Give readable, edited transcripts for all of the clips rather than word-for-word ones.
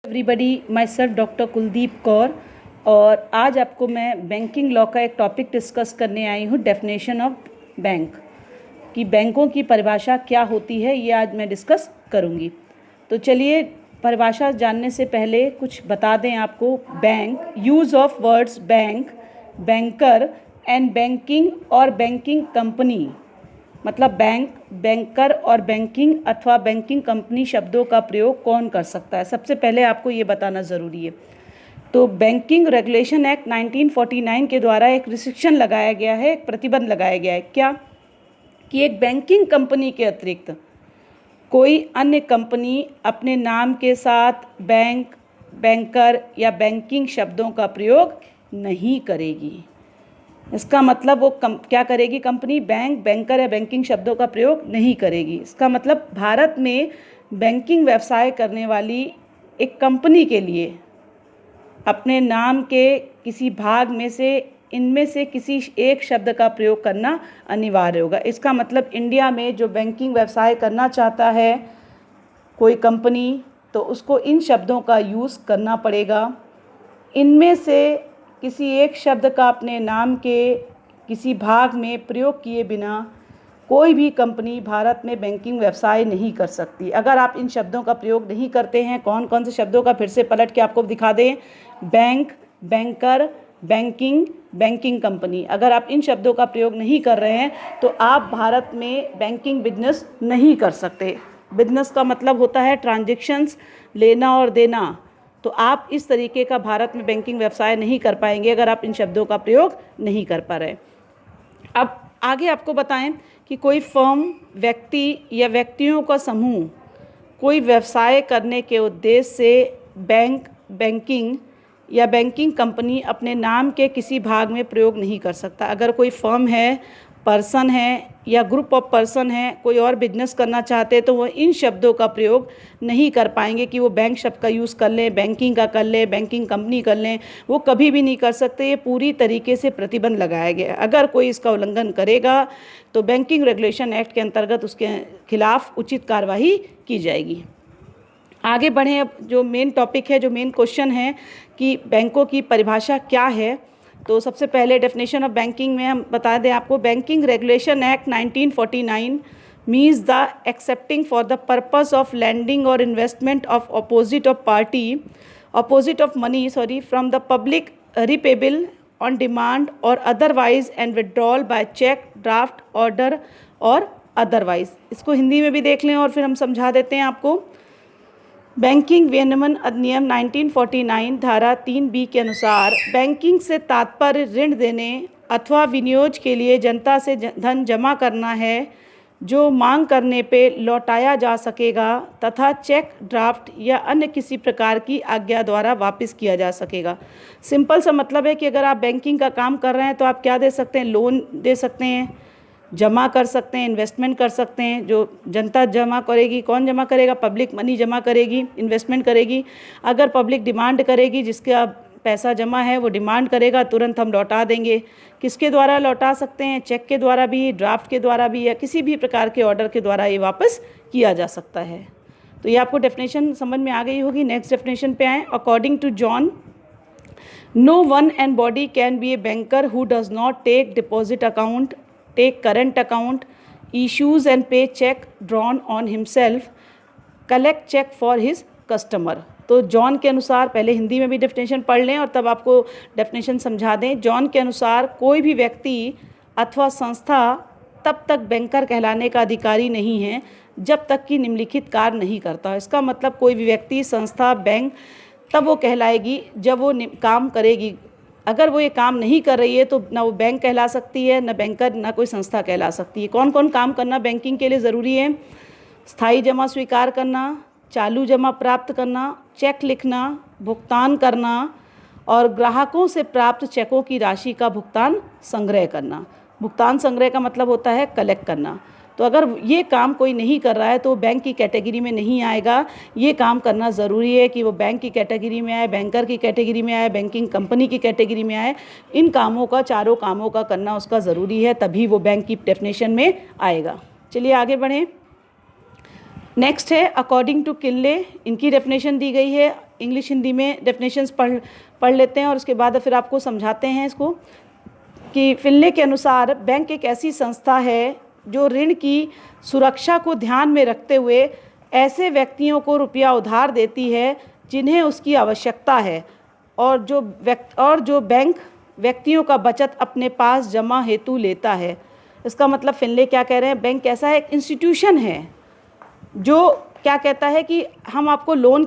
Everybody, my self doctor Kuldeep Kaur. और आज आपको मैं बैंकिंग लॉ का एक टॉपिक डिस्कस करने आई हूँ, डेफिनेशन ऑफ बैंक, कि बैंकों की परिभाषा क्या होती है, ये आज मैं डिस्कस करूँगी। तो चलिए, परिभाषा जानने से पहले कुछ बता दें आपको। Bank, use of words bank, banker and banking और बैंकिंग कंपनी, मतलब बैंक, बैंकर और बैंकिंग अथवा बैंकिंग कंपनी शब्दों का प्रयोग कौन कर सकता है, सबसे पहले आपको ये बताना ज़रूरी है। तो बैंकिंग रेगुलेशन एक्ट 1949 के द्वारा एक रिस्ट्रिक्शन लगाया गया है, एक प्रतिबंध लगाया गया है। क्या? कि एक बैंकिंग कंपनी के अतिरिक्त कोई अन्य कंपनी अपने नाम के साथ बैंक, बैंकर या बैंकिंग शब्दों का प्रयोग नहीं करेगी। इसका मतलब वो क्या करेगी? कंपनी बैंक, बैंकर या बैंकिंग शब्दों का प्रयोग नहीं करेगी। इसका मतलब भारत में बैंकिंग व्यवसाय करने वाली एक कंपनी के लिए अपने नाम के किसी भाग में से इनमें से किसी एक शब्द का प्रयोग करना अनिवार्य होगा। इसका मतलब इंडिया में जो बैंकिंग व्यवसाय करना चाहता है कोई कंपनी, तो उसको इन शब्दों का यूज़ करना पड़ेगा। इनमें से किसी एक शब्द का अपने नाम के किसी भाग में प्रयोग किए बिना कोई भी कंपनी भारत में बैंकिंग व्यवसाय नहीं कर सकती। अगर आप इन शब्दों का प्रयोग नहीं करते हैं, कौन कौन से शब्दों का फिर से पलट के आपको दिखा दें, bank, banker, banking, banking company, अगर आप इन शब्दों का प्रयोग नहीं कर रहे हैं तो आप भारत में बैंकिंग बिजनेस नहीं कर सकते। बिजनेस का मतलब होता है ट्रांजैक्शंस, लेना और देना। तो आप इस तरीके का भारत में बैंकिंग व्यवसाय नहीं कर पाएंगे अगर आप इन शब्दों का प्रयोग नहीं कर पा रहे। अब आगे आपको बताएं कि कोई फर्म, व्यक्ति या व्यक्तियों का समूह कोई व्यवसाय करने के उद्देश्य से बैंक, बैंकिंग या बैंकिंग कंपनी अपने नाम के किसी भाग में प्रयोग नहीं कर सकता। अगर कोई फर्म है, पर्सन है या ग्रुप ऑफ पर्सन है, कोई और बिजनेस करना चाहते हैं, तो वो इन शब्दों का प्रयोग नहीं कर पाएंगे कि वो बैंक शब्द का यूज़ कर लें, बैंकिंग का कर लें, बैंकिंग कंपनी कर लें, वो कभी भी नहीं कर सकते। ये पूरी तरीके से प्रतिबंध लगाया गया है। अगर कोई इसका उल्लंघन करेगा तो बैंकिंग रेगुलेशन एक्ट के अंतर्गत उसके खिलाफ उचित कार्रवाई की जाएगी। आगे बढ़ें। अब जो मेन टॉपिक है, जो मेन क्वेश्चन है कि बैंकों की परिभाषा क्या है, तो सबसे पहले डेफिनेशन ऑफ बैंकिंग में हम बता दें आपको। Banking regulation act 1949 means the accepting for the purpose of lending और investment of deposit of money from the public, repayable on demand और otherwise and withdrawal by cheque, draft, order और otherwise. इसको हिंदी में भी देख लें और फिर हम समझा देते हैं आपको। बैंकिंग विनियमन अधिनियम 1949 धारा 3B के अनुसार बैंकिंग से तात्पर्य ऋण देने अथवा विनियोग के लिए जनता से धन जमा करना है जो मांग करने पे लौटाया जा सकेगा तथा चेक, ड्राफ्ट या अन्य किसी प्रकार की आज्ञा द्वारा वापस किया जा सकेगा। सिंपल सा मतलब है कि अगर आप बैंकिंग का काम कर रहे हैं तो आप क्या दे सकते हैं? लोन दे सकते हैं, जमा कर सकते हैं, इन्वेस्टमेंट कर सकते हैं। जो जनता जमा करेगी, कौन जमा करेगा? पब्लिक मनी जमा करेगी, इन्वेस्टमेंट करेगी। अगर पब्लिक डिमांड करेगी, जिसका पैसा जमा है वो डिमांड करेगा, तुरंत हम लौटा देंगे। किसके द्वारा लौटा सकते हैं? चेक के द्वारा भी, ड्राफ्ट के द्वारा भी, या किसी भी प्रकार के ऑर्डर के द्वारा ये वापस किया जा सकता है। तो ये आपको डेफिनेशन समझ में आ गई होगी। नेक्स्ट डेफिनेशन पे आएँ। According to John, no one and body can be a banker who does not take deposit account, take current account, issues and pay check drawn on himself, collect check for his customer। तो John के अनुसार, पहले हिंदी में भी definition पढ़ लें और तब आपको डेफिनेशन समझा दें। जॉन के अनुसार कोई भी व्यक्ति अथवा संस्था तब तक बैंकर कहलाने का अधिकारी नहीं है जब तक कि निम्नलिखित कार्य नहीं करता। इसका मतलब कोई भी व्यक्ति, संस्था, बैंक तब वो कहलाएगी जब वो काम करेगी। अगर वो ये काम नहीं कर रही है तो ना वो बैंक कहला सकती है, ना बैंकर, ना कोई संस्था कहला सकती है। कौन कौन काम करना बैंकिंग के लिए ज़रूरी है? स्थायी जमा स्वीकार करना, चालू जमा प्राप्त करना, चेक लिखना, भुगतान करना और ग्राहकों से प्राप्त चेकों की राशि का भुगतान संग्रह करना। भुगतान संग्रह का मतलब होता है कलेक्ट करना। तो अगर ये काम कोई नहीं कर रहा है तो बैंक की कैटेगरी में नहीं आएगा। ये काम करना ज़रूरी है कि वो बैंक की कैटेगरी में आए, बैंकर की कैटेगरी में आए, बैंकिंग कंपनी की कैटेगरी में आए। इन कामों का, चारों कामों का करना उसका ज़रूरी है, तभी वो बैंक की डेफिनेशन में आएगा। चलिए आगे बढ़ें। नेक्स्ट है अकॉर्डिंग टू किनले, इनकी डेफिनेशन दी गई है। इंग्लिश हिंदी में डेफिनेशंस पढ़ लेते हैं और उसके बाद फिर आपको समझाते हैं इसको कि फिनले के अनुसार बैंक एक ऐसी संस्था है जो ऋण की सुरक्षा को ध्यान में रखते हुए ऐसे व्यक्तियों को रुपया उधार देती है जिन्हें उसकी आवश्यकता है, और जो बैंक व्यक्तियों का बचत अपने पास जमा हेतु लेता है। इसका मतलब फिनले क्या कह रहे हैं, बैंक ऐसा एक इंस्टीट्यूशन है जो क्या कहता है कि हम आपको लोन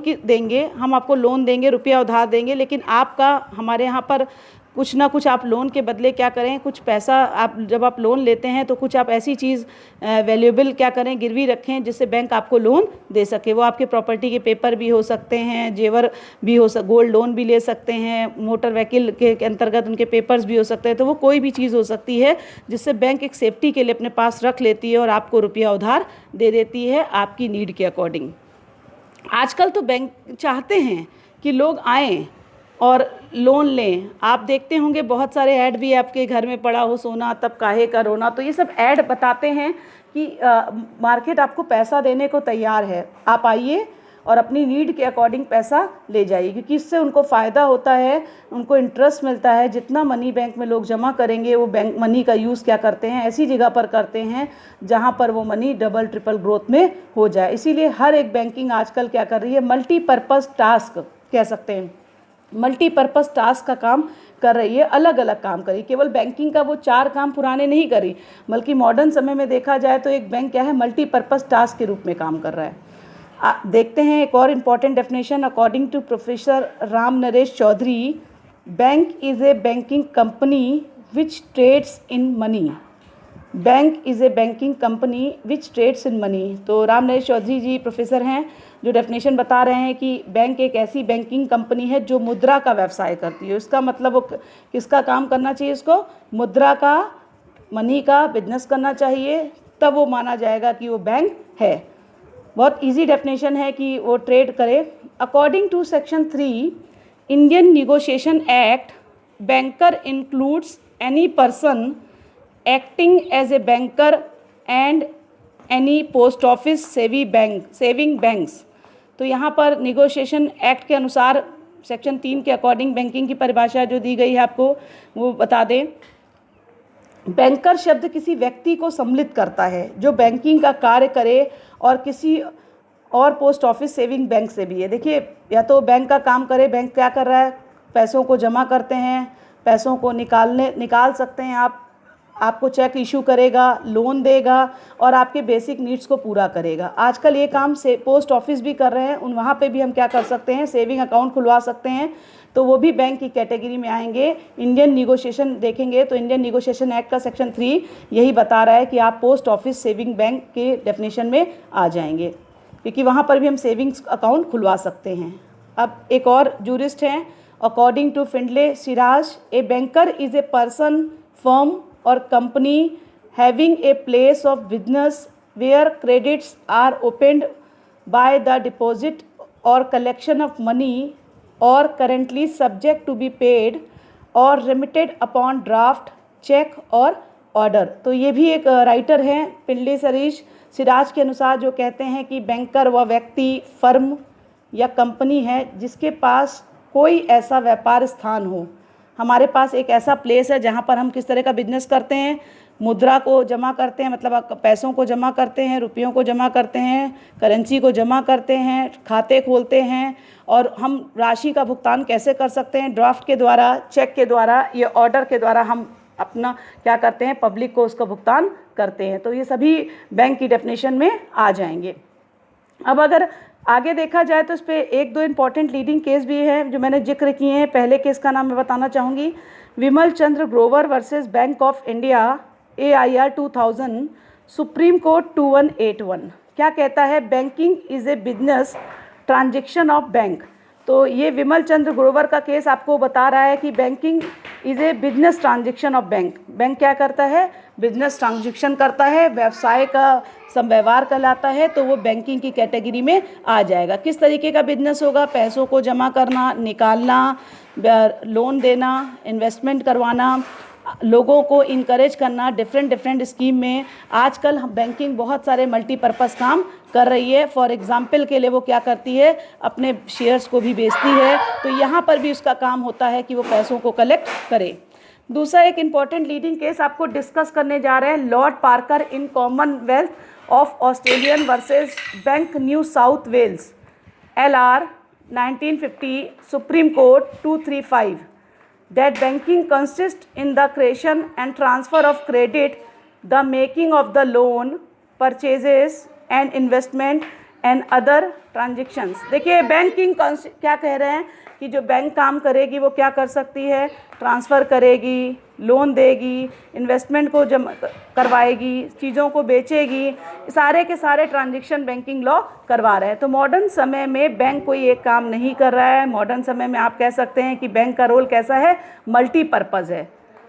देंगे, रुपया उधार देंगे, लेकिन आपका हमारे यहाँ पर कुछ ना कुछ आप लोन के बदले क्या करें, कुछ पैसा आप जब आप लोन लेते हैं तो कुछ आप ऐसी चीज़ वैल्यूएबल क्या करें, गिरवी रखें, जिससे बैंक आपको लोन दे सके। वो आपके प्रॉपर्टी के पेपर भी हो सकते हैं, जेवर भी गोल्ड लोन भी ले सकते हैं, मोटर व्हीकल के अंतर्गत उनके पेपर्स भी हो सकते हैं। तो वो कोई भी चीज़ हो सकती है जिससे बैंक एक सेफ्टी के लिए अपने पास रख लेती है और आपको रुपया उधार दे देती है आपकी नीड के अकॉर्डिंग। आजकल तो बैंक चाहते हैं कि लोग आएँ और लोन लें। आप देखते होंगे बहुत सारे ऐड भी आपके घर में पड़ा हो, सोना तब काहे का रोना। तो ये सब ऐड बताते हैं कि मार्केट आपको पैसा देने को तैयार है, आप आइए और अपनी नीड के अकॉर्डिंग पैसा ले जाइए, क्योंकि इससे उनको फ़ायदा होता है, उनको इंटरेस्ट मिलता है। जितना मनी बैंक में लोग जमा करेंगे वो बैंक मनी का यूज़ क्या करते हैं, ऐसी जगह पर करते हैं जहाँ पर वो मनी डबल ट्रिपल ग्रोथ में हो जाए। इसीलिए हर एक बैंकिंग आजकल क्या कर रही है, मल्टीपर्पज़ टास्क कह सकते हैं, मल्टीपर्पज़ टास्क का काम कर रही है, अलग अलग काम करी। केवल बैंकिंग का वो 4 काम पुराने नहीं करी, बल्कि मॉडर्न समय में देखा जाए तो एक बैंक क्या है, मल्टीपर्पज़ टास्क के रूप में काम कर रहा है। देखते हैं एक और important definition according to professor Ram Naresh Chaudhary, bank is a banking company which trades in money. Bank is a banking company which trades in money. तो राम नरेश चौधरी जी प्रोफेसर हैं जो डेफिनेशन बता रहे हैं कि बैंक एक ऐसी बैंकिंग कंपनी है जो मुद्रा का व्यवसाय करती है। इसका मतलब वो किसका काम करना चाहिए, इसको मुद्रा का, मनी का बिजनेस करना चाहिए, तब वो माना जाएगा कि वो बैंक है। बहुत इजी डेफिनेशन है कि वो ट्रेड करे। According to section 3 Indian negotiation act, banker includes any person acting as a banker and any post office saving banks. तो यहाँ पर निगोशिएशन एक्ट के अनुसार सेक्शन 3 के अकॉर्डिंग बैंकिंग की परिभाषा जो दी गई है आपको वो बता दें। बैंकर शब्द किसी व्यक्ति को सम्मिलित करता है जो बैंकिंग का कार्य करे और किसी और पोस्ट ऑफिस सेविंग बैंक से भी है। देखिए, या तो बैंक का काम करे, बैंक क्या कर रहा है, पैसों को जमा करते हैं, पैसों को निकाल सकते हैं आप, आपको चेक इशू करेगा, लोन देगा और आपके बेसिक नीड्स को पूरा करेगा। आजकल ये काम से पोस्ट ऑफिस भी कर रहे हैं, वहाँ पे भी हम क्या कर सकते हैं, सेविंग अकाउंट खुलवा सकते हैं, तो वो भी बैंक की कैटेगरी में आएंगे। इंडियन निगोशिएशन देखेंगे तो इंडियन निगोशिएशन एक्ट का सेक्शन 3 यही बता रहा है कि आप पोस्ट ऑफिस सेविंग बैंक के डेफिनेशन में आ जाएंगे, क्योंकि वहाँ पर भी हम सेविंग्स अकाउंट खुलवा सकते हैं। अब एक और जूरिस्ट हैं, according to Finlay Shirras, a banker is a person, firm or company having a place of business where credits are opened by the deposit or collection of money or currently subject to be paid or remitted upon draft, check or order। तो ये भी एक writer हैं फिनले सिराज के अनुसार जो कहते हैं कि बैंकर वह व्यक्ति, फर्म या कंपनी है जिसके पास कोई ऐसा व्यापार स्थान हो। हमारे पास एक ऐसा प्लेस है जहाँ पर हम किस तरह का बिजनेस करते हैं, मुद्रा को जमा करते हैं, मतलब पैसों को जमा करते हैं, रुपयों को जमा करते हैं, करेंसी को जमा करते हैं, खाते खोलते हैं, और हम राशि का भुगतान कैसे कर सकते हैं, ड्राफ्ट के द्वारा, चेक के द्वारा, ये ऑर्डर के द्वारा हम अपना क्या करते हैं, पब्लिक को उसका भुगतान करते हैं। तो ये सभी बैंक की डेफिनेशन में आ जाएंगे। अब अगर आगे देखा जाए तो इस पर 1-2 इम्पॉर्टेंट लीडिंग केस भी हैं जो मैंने जिक्र किए हैं। पहले केस का नाम मैं बताना चाहूँगी, Vimal Chandra Grover versus bank of India, AIR 2000, supreme court 2181। क्या कहता है, banking is a business transaction of bank. तो ये विमल चंद्र ग्रोवर का केस आपको बता रहा है कि banking is a business transaction of bank. Bank क्या करता है, बिजनेस ट्रांजेक्शन करता है, व्यवसाय का व्यवहार कहलाता है, तो वो बैंकिंग की कैटेगरी में आ जाएगा। किस तरीके का बिजनेस होगा, पैसों को जमा करना, निकालना, लोन देना, इन्वेस्टमेंट करवाना, लोगों को इनकरेज करना डिफरेंट स्कीम में। आजकल हम बैंकिंग बहुत सारे मल्टीपर्पज़ काम कर रही है। फॉर एग्जांपल के लिए वो क्या करती है, अपने शेयर्स को भी बेचती है, तो यहाँ पर भी उसका काम होता है कि वो पैसों को कलेक्ट करे। दूसरा एक इम्पॉर्टेंट लीडिंग केस आपको डिस्कस करने जा रहे हैं, Lord Parker in Commonwealth of Australian versus bank New South Wales, LR 1950, Supreme Court 235, that banking consists in the creation and transfer of credit, the making of the loan, purchases and investment and other transactions। देखिए banking क्या कह रहे हैं कि जो bank काम करेगी वो क्या कर सकती है, ट्रांसफ़र करेगी, लोन देगी, इन्वेस्टमेंट को जमा करवाएगी, चीज़ों को बेचेगी, सारे के सारे ट्रांजैक्शन बैंकिंग लॉ करवा रहे हैं। तो मॉडर्न समय में बैंक कोई एक काम नहीं कर रहा है। मॉडर्न समय में आप कह सकते हैं कि बैंक का रोल कैसा है, मल्टीपर्पज़ है।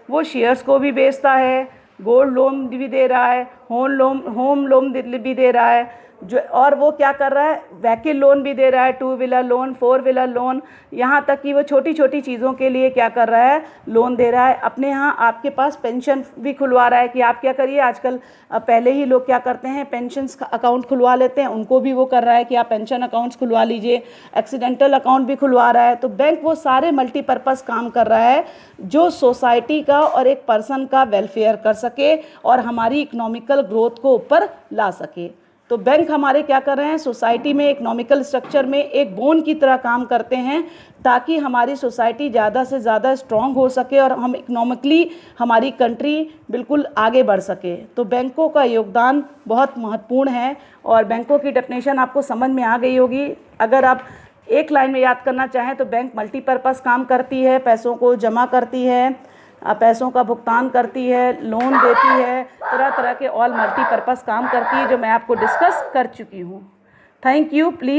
वो शेयर्स को भी बेचता है, गोल्ड लोन भी दे रहा है, होम लोन भी दे रहा है, जो और वो क्या कर रहा है, व्हीकल लोन भी दे रहा है, 2 व्हीलर लोन, 4 व्हीलर लोन, यहाँ तक कि वो छोटी छोटी चीज़ों के लिए क्या कर रहा है, लोन दे रहा है। अपने यहाँ आपके पास पेंशन भी खुलवा रहा है कि आप क्या करिए, आजकल पहले ही लोग क्या करते हैं, पेंशन अकाउंट खुलवा लेते हैं, उनको भी वो कर रहा है कि आप पेंशन अकाउंट्स खुलवा लीजिए, एक्सीडेंटल अकाउंट भी खुलवा रहा है। तो बैंक वो सारे मल्टीपर्पज़ काम कर रहा है जो सोसाइटी का और एक पर्सन का वेलफेयर कर सके और हमारी इकोनॉमिकल ग्रोथ को ऊपर ला सके। तो बैंक हमारे क्या कर रहे हैं, सोसाइटी में इकोनॉमिकल स्ट्रक्चर में एक बोन की तरह काम करते हैं ताकि हमारी सोसाइटी ज़्यादा से ज़्यादा स्ट्रॉन्ग हो सके और हम इकोनॉमिकली हमारी कंट्री बिल्कुल आगे बढ़ सके। तो बैंकों का योगदान बहुत महत्वपूर्ण है और बैंकों की डेफिनेशन आपको समझ में आ गई होगी। अगर आप एक लाइन में याद करना चाहें तो बैंक मल्टीपर्पज़ काम करती है, पैसों को जमा करती है, पैसों का भुगतान करती है, लोन देती है, तरह तरह के ऑल मल्टीपर्पज़ काम करती है जो मैं आपको डिस्कस कर चुकी हूँ। Thank you. प्लीज़